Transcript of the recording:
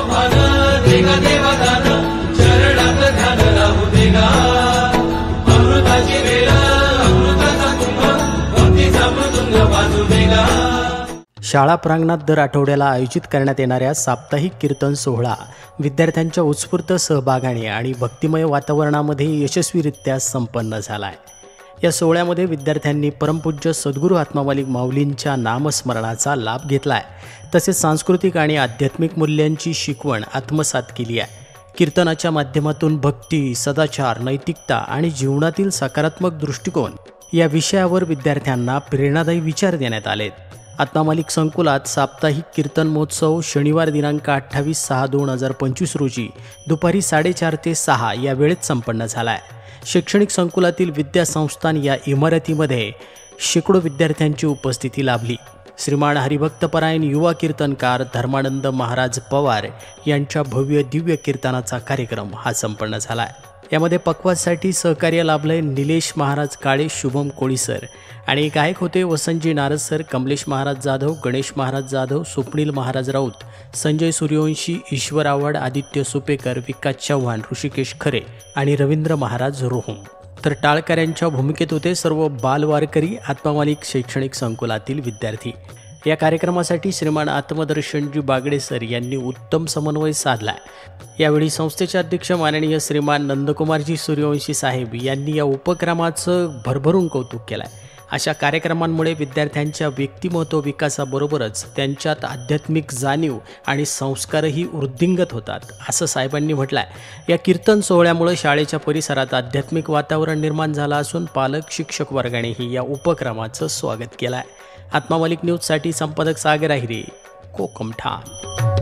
भान देगा देवा दान चरणात ध्यान राहू देगा अमृताची वेळ अमृताचा कुंभ भक्तीचा मृदुंग वाजू देगा। शाळा प्रांगणात दर आठवड्याला आयोजित करण्यात येणाऱ्या साप्ताहिक कीर्तन सोहळा विद्यार्थ्यांच्या उत्स्फूर्त सहभागाने आणि भक्तिमय वातावरणामध्ये यशस्वीरित्या संपन्न झाला आहे। या सोहळ्यामध्ये विद्यार्थ्यांनी परमपूज्य सद्गुरू आत्मामालिक माऊलींच्या नामस्मरणाचा लाभ घेतला आहे, तसेच सांस्कृतिक आणि आध्यात्मिक मूल्यांची शिकवण आत्मसात केली आहे। कीर्तनाच्या माध्यमातून भक्ती, सदाचार, नैतिकता आणि जीवनातील सकारात्मक दृष्टिकोन या विषयावर विद्यार्थ्यांना प्रेरणादायी विचार देण्यात आलेत। आत्मामालिक संकुलात साप्ताहिक कीर्तन महोत्सव शनिवार दिनांक 28/6/2025 रोजी दुपारी 4:30 ते 6 या वेळेत संपन्न झाला आहे। शैक्षणिक संकुलातील विद्यासंस्थान या इमारतीमध्ये शेकडो विद्यार्थ्यांची उपस्थिती लाभली। श्रीमान हरिभक्तपरायण युवा कीर्तनकार धर्मानंद महाराज पवार यांच्या भव्य दिव्य कीर्तनाचा कार्यक्रम हा संपन्न झाला आहे। यामध्ये पक्वासाठी सहकार्य लाभले निलेश महाराज काळे, शुभम कोळीसर आणि गायक होते वसंतजी नारदसर, कमलेश महाराज जाधव, गणेश महाराज जाधव, स्वप्नील महाराज राऊत, संजय सूर्यवंशी, ईश्वर आव्हाड, आदित्य सुपेकर, विकास चव्हाण, ऋषिकेश खरे आणि रवींद्र महाराज रोहम। तर टाळकऱ्यांच्या भूमिकेत होते सर्व बालवारकरी आत्मामालिक शैक्षणिक संकुलातील विद्यार्थी। या कार्यक्रमासाठी श्रीमान आत्मदर्शनजी बागडे सर यांनी उत्तम समन्वय साधला। यावेळी संस्थेचे अध्यक्ष माननीय श्रीमान नंदकुमारजी सूर्यवंशी साहेब यांनी या उपक्रमाचं भरभरून कौतुक केलं आहे। अशा कार्यक्रमांमुळे विद्यार्थ्यांच्या व्यक्तिमत्व विकासाबरोबरच त्यांच्यात आध्यात्मिक जाणीव आणि संस्कारही वृद्धिंगत होतात, असं साहेबांनी म्हटलं आहे। या कीर्तन सोहळ्यामुळे शाळेच्या परिसरात आध्यात्मिक वातावरण निर्माण झालं असून पालक, शिक्षक वर्गानेही या उपक्रमाचं स्वागत केलं आहे। आत्मामालिक न्यूजसाठी संपादक सागर आहिरे, कोकम ठाण।